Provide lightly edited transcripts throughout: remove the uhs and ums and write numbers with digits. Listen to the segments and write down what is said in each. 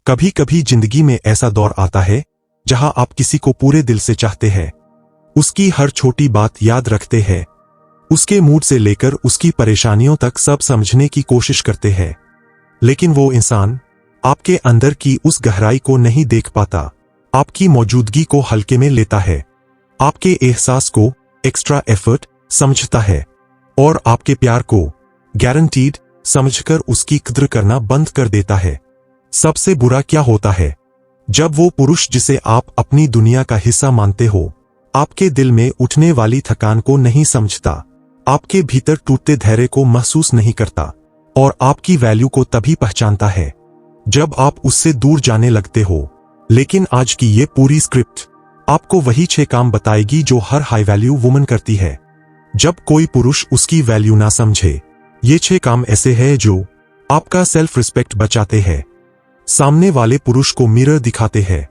कभी कभी जिंदगी में ऐसा दौर आता है जहां आप किसी को पूरे दिल से चाहते हैं, उसकी हर छोटी बात याद रखते हैं, उसके मूड से लेकर उसकी परेशानियों तक सब समझने की कोशिश करते हैं, लेकिन वो इंसान आपके अंदर की उस गहराई को नहीं देख पाता, आपकी मौजूदगी को हल्के में लेता है, आपके एहसास को एक्स्ट्रा एफर्ट समझता है और आपके प्यार को गारंटीड समझकर उसकी कद्र करना बंद कर देता है। सबसे बुरा क्या होता है जब वो पुरुष जिसे आप अपनी दुनिया का हिस्सा मानते हो आपके दिल में उठने वाली थकान को नहीं समझता, आपके भीतर टूटते धैर्य को महसूस नहीं करता और आपकी वैल्यू को तभी पहचानता है जब आप उससे दूर जाने लगते हो। लेकिन आज की ये पूरी स्क्रिप्ट आपको वही 6 काम बताएगी जो हर हाई वैल्यू वुमन करती है जब कोई पुरुष उसकी वैल्यू ना समझे। ये 6 काम ऐसे हैं जो आपका सेल्फ रिस्पेक्ट बचाते हैं, सामने वाले पुरुष को मिरर दिखाते हैं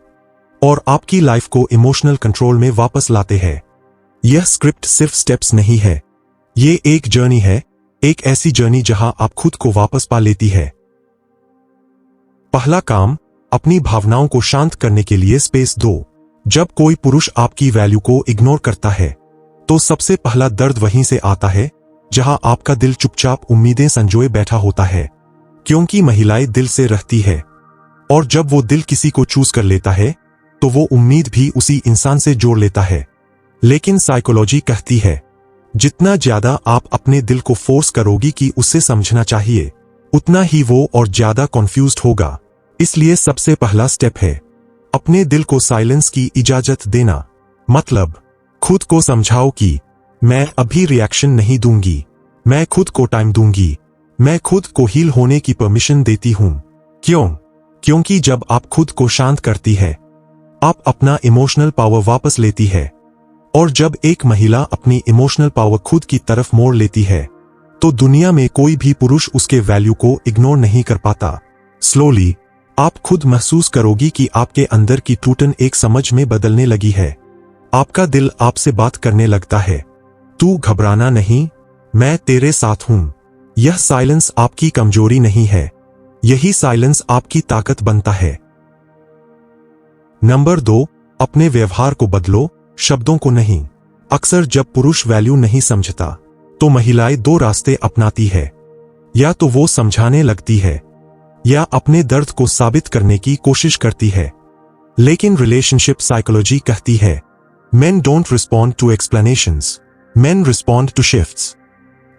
और आपकी लाइफ को इमोशनल कंट्रोल में वापस लाते हैं। यह स्क्रिप्ट सिर्फ स्टेप्स नहीं है, ये एक जर्नी है, एक ऐसी जर्नी जहां आप खुद को वापस पा लेती है। पहला काम, अपनी भावनाओं को शांत करने के लिए स्पेस दो। जब कोई पुरुष आपकी वैल्यू को इग्नोर करता है तो सबसे पहला दर्द वहीं से आता है जहां आपका दिल चुपचाप उम्मीदें संजोए बैठा होता है, क्योंकि महिलाएं दिल से रहती है और जब वो दिल किसी को चूज कर लेता है तो वो उम्मीद भी उसी इंसान से जोड़ लेता है। लेकिन साइकोलॉजी कहती है जितना ज्यादा आप अपने दिल को फोर्स करोगी कि उसे समझना चाहिए उतना ही वो और ज्यादा कॉन्फ्यूज्ड होगा। इसलिए सबसे पहला स्टेप है अपने दिल को साइलेंस की इजाजत देना। मतलब खुद को समझाओ कि मैं अभी रिएक्शन नहीं दूंगी, मैं खुद को टाइम दूंगी, मैं खुद को हील होने की परमिशन देती हूं। क्यों? क्योंकि जब आप खुद को शांत करती है आप अपना इमोशनल पावर वापस लेती है और जब एक महिला अपनी इमोशनल पावर खुद की तरफ मोड़ लेती है तो दुनिया में कोई भी पुरुष उसके वैल्यू को इग्नोर नहीं कर पाता। स्लोली आप खुद महसूस करोगी कि आपके अंदर की टूटन एक समझ में बदलने लगी है। आपका दिल आपसे बात करने लगता है, तू घबराना नहीं, मैं तेरे साथ हूं। यह साइलेंस आपकी कमजोरी नहीं है, यही साइलेंस आपकी ताकत बनता है। नंबर 2, अपने व्यवहार को बदलो, शब्दों को नहीं। अक्सर जब पुरुष वैल्यू नहीं समझता तो महिलाएं 2 रास्ते अपनाती है, या तो वो समझाने लगती है या अपने दर्द को साबित करने की कोशिश करती है। लेकिन रिलेशनशिप साइकोलॉजी कहती है men don't respond to explanations, men respond to shifts।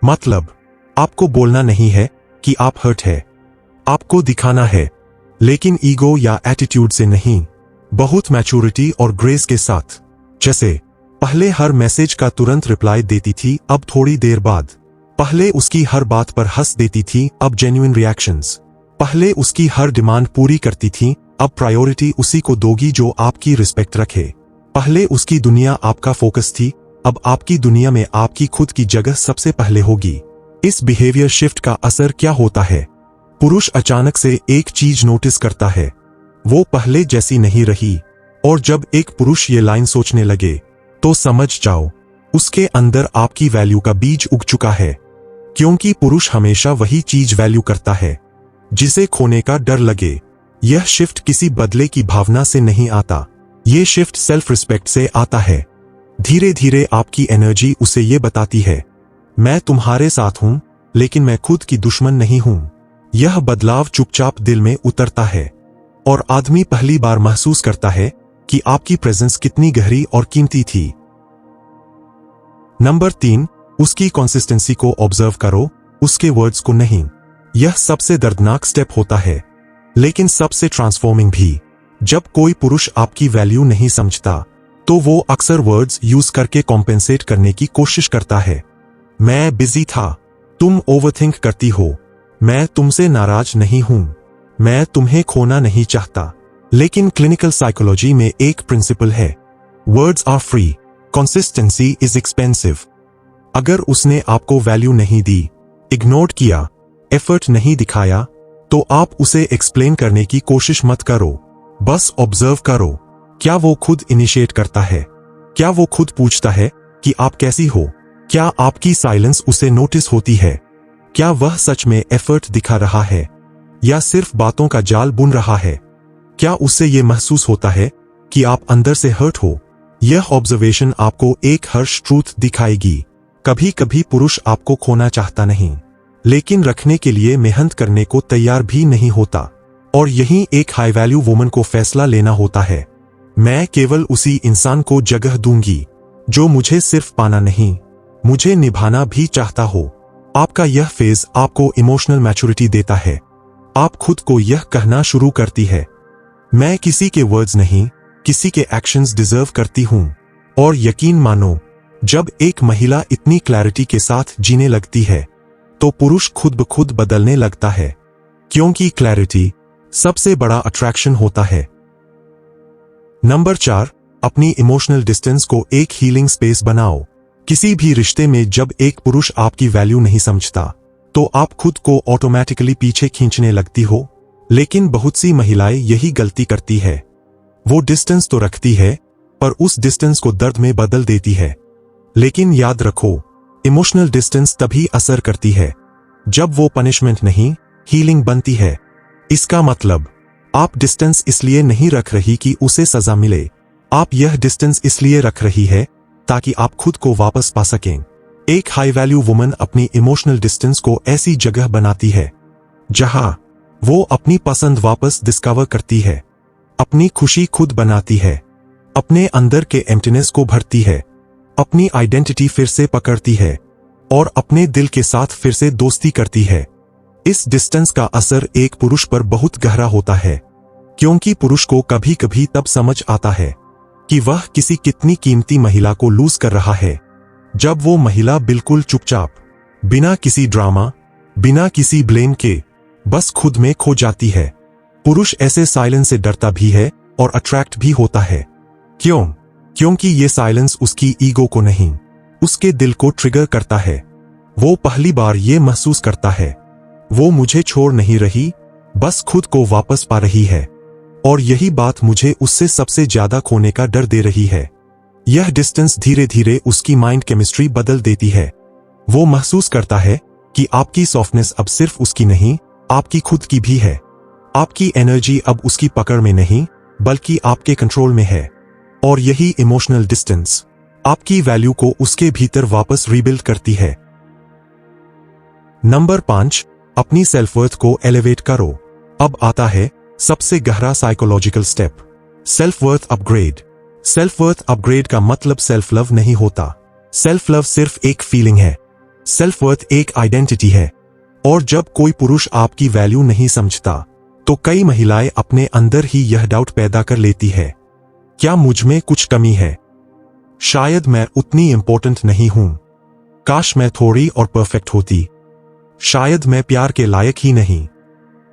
मतलब आपको बोलना नहीं है कि आप हर्ट है, आपको दिखाना है, लेकिन ईगो या एटीट्यूड से नहीं, बहुत मैच्योरिटी और ग्रेस के साथ। जैसे पहले हर मैसेज का तुरंत रिप्लाई देती थी, अब थोड़ी देर बाद। पहले उसकी हर बात पर हंस देती थी, अब जेन्युइन रिएक्शंस। पहले उसकी हर डिमांड पूरी करती थी, अब प्रायोरिटी उसी को दोगी जो आपकी रिस्पेक्ट रखे। पहले उसकी दुनिया आपका फोकस थी, अब आपकी दुनिया में आपकी खुद की जगह सबसे पहले होगी। इस बिहेवियर शिफ्ट का असर क्या होता है? पुरुष अचानक से एक चीज नोटिस करता है, वो पहले जैसी नहीं रही। और जब एक पुरुष ये लाइन सोचने लगे तो समझ जाओ उसके अंदर आपकी वैल्यू का बीज उग चुका है। क्योंकि पुरुष हमेशा वही चीज वैल्यू करता है जिसे खोने का डर लगे। यह शिफ्ट किसी बदले की भावना से नहीं आता, ये शिफ्ट सेल्फ रिस्पेक्ट से आता है। धीरे धीरे आपकी एनर्जी उसे ये बताती है, मैं तुम्हारे साथ हूं लेकिन मैं खुद की दुश्मन नहीं हूं। यह बदलाव चुपचाप दिल में उतरता है और आदमी पहली बार महसूस करता है कि आपकी प्रेजेंस कितनी गहरी और कीमती थी। नंबर 3, उसकी कंसिस्टेंसी को ऑब्जर्व करो, उसके वर्ड्स को नहीं। यह सबसे दर्दनाक स्टेप होता है लेकिन सबसे ट्रांसफॉर्मिंग भी। जब कोई पुरुष आपकी वैल्यू नहीं समझता तो वो अक्सर वर्ड्स यूज करके कॉम्पेंसेट करने की कोशिश करता है। मैं बिजी था, तुम ओवरथिंक करती हो, मैं तुमसे नाराज नहीं हूं, मैं तुम्हें खोना नहीं चाहता। लेकिन क्लिनिकल साइकोलॉजी में एक प्रिंसिपल है, words are free, consistency is expensive. अगर उसने आपको वैल्यू नहीं दी, इग्नोर किया, एफर्ट नहीं दिखाया, तो आप उसे एक्सप्लेन करने की कोशिश मत करो, बस ऑब्जर्व करो। क्या वो खुद इनिशिएट करता है? क्या वो खुद पूछता है कि आप कैसी हो? क्या आपकी साइलेंस उसे नोटिस होती है? क्या वह सच में एफर्ट दिखा रहा है या सिर्फ बातों का जाल बुन रहा है? क्या उससे ये महसूस होता है कि आप अंदर से हर्ट हो? यह ऑब्जर्वेशन आपको एक हर्ष ट्रूथ दिखाएगी। कभी कभी पुरुष आपको खोना चाहता नहीं, लेकिन रखने के लिए मेहनत करने को तैयार भी नहीं होता। और यही एक हाई वैल्यू वुमन को फैसला लेना होता है, मैं केवल उसी इंसान को जगह दूंगी जो मुझे सिर्फ पाना नहीं, मुझे निभाना भी चाहता हो। आपका यह फेज आपको इमोशनल मैच्योरिटी देता है। आप खुद को यह कहना शुरू करती है, मैं किसी के वर्ड्स नहीं, किसी के एक्शंस डिजर्व करती हूं। और यकीन मानो, जब एक महिला इतनी क्लैरिटी के साथ जीने लगती है तो पुरुष खुद ब खुद बदलने लगता है, क्योंकि क्लैरिटी सबसे बड़ा अट्रैक्शन होता है। नंबर 4, अपनी इमोशनल डिस्टेंस को एक हीलिंग स्पेस बनाओ। किसी भी रिश्ते में जब एक पुरुष आपकी वैल्यू नहीं समझता तो आप खुद को ऑटोमेटिकली पीछे खींचने लगती हो। लेकिन बहुत सी महिलाएं यही गलती करती है, वो डिस्टेंस तो रखती है पर उस डिस्टेंस को दर्द में बदल देती है। लेकिन याद रखो, इमोशनल डिस्टेंस तभी असर करती है जब वो पनिशमेंट नहीं, हीलिंग बनती है। इसका मतलब, आप डिस्टेंस इसलिए नहीं रख रही कि उसे सजा मिले, आप यह डिस्टेंस इसलिए रख रही है ताकि आप खुद को वापस पा सकें। एक हाई वैल्यू वुमन अपनी इमोशनल डिस्टेंस को ऐसी जगह बनाती है जहां वो अपनी पसंद वापस डिस्कवर करती है, अपनी खुशी खुद बनाती है, अपने अंदर के एम्प्टीनेस को भरती है, अपनी आइडेंटिटी फिर से पकड़ती है और अपने दिल के साथ फिर से दोस्ती करती है। इस डिस्टेंस का असर एक पुरुष पर बहुत गहरा होता है, क्योंकि पुरुष को कभी कभी तब समझ आता है कि वह किसी कितनी कीमती महिला को लूज कर रहा है, जब वो महिला बिल्कुल चुपचाप, बिना किसी ड्रामा, बिना किसी ब्लेम के, बस खुद में खो जाती है। पुरुष ऐसे साइलेंस से डरता भी है और अट्रैक्ट भी होता है। क्यों? क्योंकि ये साइलेंस उसकी ईगो को नहीं, उसके दिल को ट्रिगर करता है। वो पहली बार ये महसूस करता है, वो मुझे छोड़ नहीं रही, बस खुद को वापस पा रही है। और यही बात मुझे उससे सबसे ज्यादा खोने का डर दे रही है। यह डिस्टेंस धीरे धीरे उसकी माइंड केमिस्ट्री बदल देती है। वो महसूस करता है कि आपकी सॉफ्टनेस अब सिर्फ उसकी नहीं, आपकी खुद की भी है। आपकी एनर्जी अब उसकी पकड़ में नहीं, बल्कि आपके कंट्रोल में है। और यही इमोशनल डिस्टेंस आपकी वैल्यू को उसके भीतर वापस रीबिल्ड करती है। नंबर 5, अपनी सेल्फ वर्थ को एलिवेट करो। अब आता है सबसे गहरा psychological step, self worth upgrade. Self worth upgrade का मतलब सेल्फ लव नहीं होता। सेल्फ लव सिर्फ एक फीलिंग है, सेल्फ वर्थ एक आइडेंटिटी है। और जब कोई पुरुष आपकी वैल्यू नहीं समझता तो कई महिलाएं अपने अंदर ही यह डाउट पैदा कर लेती है, क्या मुझ में कुछ कमी है? शायद मैं उतनी इंपॉर्टेंट नहीं हूं, काश मैं थोड़ी और परफेक्ट होती, शायद मैं प्यार के लायक ही नहीं।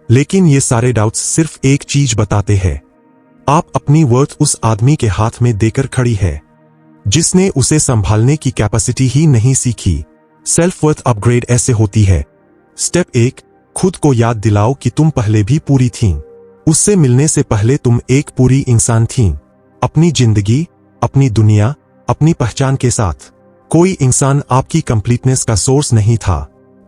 लेकिन ये सारे डाउट्स सिर्फ एक चीज बताते हैं, आप अपनी वर्थ उस आदमी के हाथ में देकर खड़ी है जिसने उसे संभालने की कैपेसिटी ही नहीं सीखी। सेल्फ वर्थ अपग्रेड ऐसे होती है। स्टेप 1, खुद को याद दिलाओ कि तुम पहले भी पूरी थीं। उससे मिलने से पहले तुम एक पूरी इंसान थीं, अपनी जिंदगी, अपनी दुनिया, अपनी पहचान के साथ। कोई इंसान आपकी कंप्लीटनेस का सोर्स नहीं था,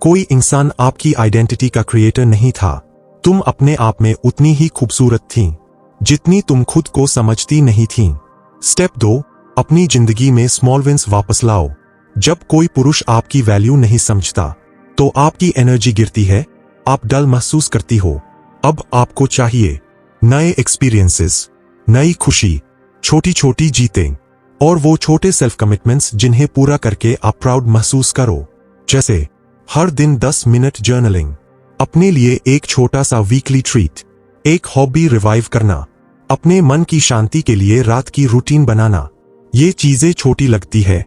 कोई इंसान आपकी आइडेंटिटी का क्रिएटर नहीं था। तुम अपने आप में उतनी ही खूबसूरत थीं जितनी तुम खुद को समझती नहीं थीं। स्टेप 2, अपनी जिंदगी में स्मॉल विंस वापस लाओ। जब कोई पुरुष आपकी वैल्यू नहीं समझता तो आपकी एनर्जी गिरती है, आप डल महसूस करती हो। अब आपको चाहिए नए एक्सपीरियंसेस, नई खुशी, छोटी छोटी जीतें और वो छोटे सेल्फ कमिटमेंट्स जिन्हें पूरा करके आप प्राउड महसूस करो। जैसे हर दिन 10 मिनट जर्नलिंग, अपने लिए एक छोटा सा वीकली ट्रीट, एक हॉबी रिवाइव करना, अपने मन की शांति के लिए रात की रूटीन बनाना। ये चीजें छोटी लगती है,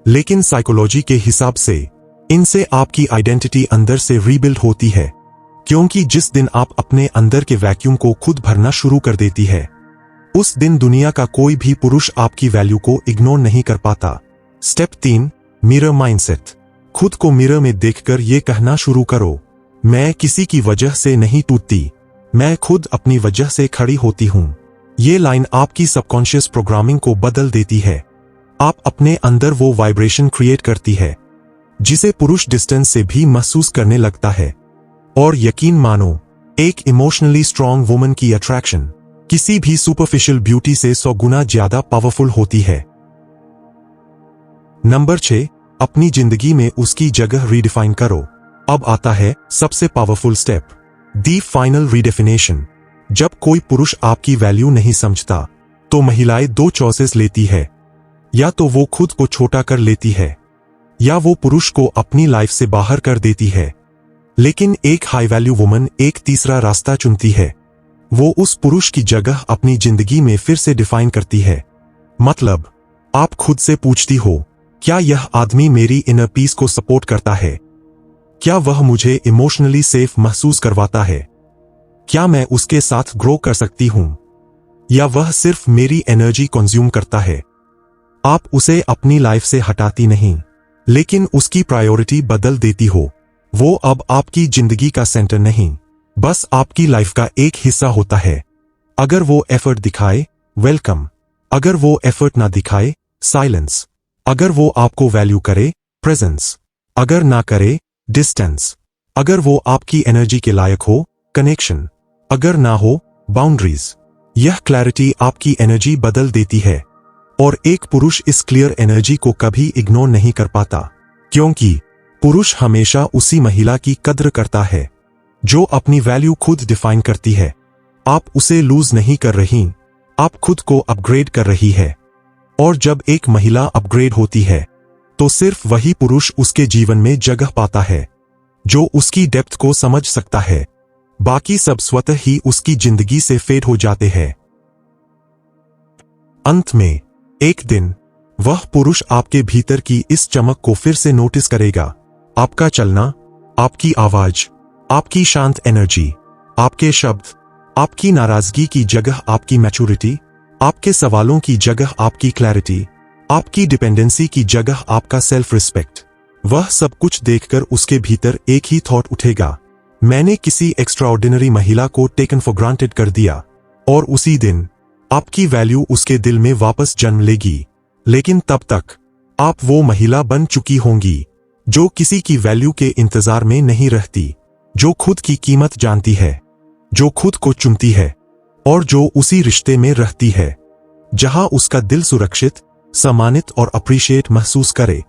लेकिन साइकोलॉजी के हिसाब से इनसे आपकी आइडेंटिटी अंदर से रीबिल्ड होती है, क्योंकि जिस दिन आप अपने अंदर के वैक्यूम को खुद भरना शुरू कर देती है, उस दिन दुनिया का कोई भी पुरुष आपकी वैल्यू को इग्नोर नहीं कर पाता। Step 3, mirror mindset. खुद को मिरर में देखकर ये कहना शुरू करो, मैं किसी की वजह से नहीं टूटती, मैं खुद अपनी वजह से खड़ी होती हूं। ये लाइन आपकी सबकॉन्शियस प्रोग्रामिंग को बदल देती है। आप अपने अंदर वो वाइब्रेशन क्रिएट करती है जिसे पुरुष डिस्टेंस से भी महसूस करने लगता है। और यकीन मानो, एक इमोशनली स्ट्रांग वुमन की अट्रैक्शन किसी भी सुपरफिशियल ब्यूटी से 100 गुना ज्यादा पावरफुल होती है। नंबर 6, अपनी जिंदगी में उसकी जगह रीडिफाइन करो। अब आता है सबसे powerful step, the final redefinition. जब कोई पुरुष आपकी वैल्यू नहीं समझता तो महिलाएं 2 चॉइसेस लेती है, या तो वो खुद को छोटा कर लेती है या वो पुरुष को अपनी लाइफ से बाहर कर देती है। लेकिन एक हाई वैल्यू वुमन एक तीसरा रास्ता चुनती है। वो उस पुरुष की जगह अपनी जिंदगी में फिर से डिफाइन करती है। मतलब, आप खुद से पूछती हो, क्या यह आदमी मेरी इनर पीस को सपोर्ट करता है? क्या वह मुझे इमोशनली सेफ महसूस करवाता है? क्या मैं उसके साथ ग्रो कर सकती हूं? या वह सिर्फ मेरी एनर्जी कंज्यूम करता है? आप उसे अपनी लाइफ से हटाती नहीं, लेकिन उसकी प्रायोरिटी बदल देती हो। वो अब आपकी जिंदगी का सेंटर नहीं, बस आपकी लाइफ का एक हिस्सा होता है। अगर वो एफर्ट दिखाए, वेलकम। अगर वो एफर्ट ना दिखाए, साइलेंस। अगर वो आपको वैल्यू करे, प्रेजेंस। अगर ना करे, डिस्टेंस। अगर वो आपकी एनर्जी के लायक हो, कनेक्शन। अगर ना हो, बाउंड्रीज। यह क्लैरिटी आपकी एनर्जी बदल देती है, और एक पुरुष इस क्लियर एनर्जी को कभी इग्नोर नहीं कर पाता, क्योंकि पुरुष हमेशा उसी महिला की कद्र करता है जो अपनी वैल्यू खुद डिफाइन करती है। आप उसे लूज नहीं कर रही, आप खुद को अपग्रेड कर रही है। और जब एक महिला अपग्रेड होती है तो सिर्फ वही पुरुष उसके जीवन में जगह पाता है जो उसकी डेप्थ को समझ सकता है। बाकी सब स्वतः ही उसकी जिंदगी से फेड हो जाते हैं। अंत में एक दिन वह पुरुष आपके भीतर की इस चमक को फिर से नोटिस करेगा। आपका चलना, आपकी आवाज, आपकी शांत एनर्जी, आपके शब्द, आपकी नाराजगी की जगह आपकी मैच्योरिटी, आपके सवालों की जगह आपकी क्लैरिटी, आपकी डिपेंडेंसी की जगह आपका सेल्फ रिस्पेक्ट। वह सब कुछ देखकर उसके भीतर एक ही थॉट उठेगा, मैंने किसी एक्स्ट्राऑर्डिनरी महिला को टेकन फॉर ग्रांटेड कर दिया। और उसी दिन आपकी वैल्यू उसके दिल में वापस जन्म लेगी। लेकिन तब तक आप वो महिला बन चुकी होंगी जो किसी की वैल्यू के इंतजार में नहीं रहती, जो खुद की कीमत जानती है, जो खुद को चुनती है, और जो उसी रिश्ते में रहती है जहां उसका दिल सुरक्षित, सम्मानित और अप्रिशिएट महसूस करे।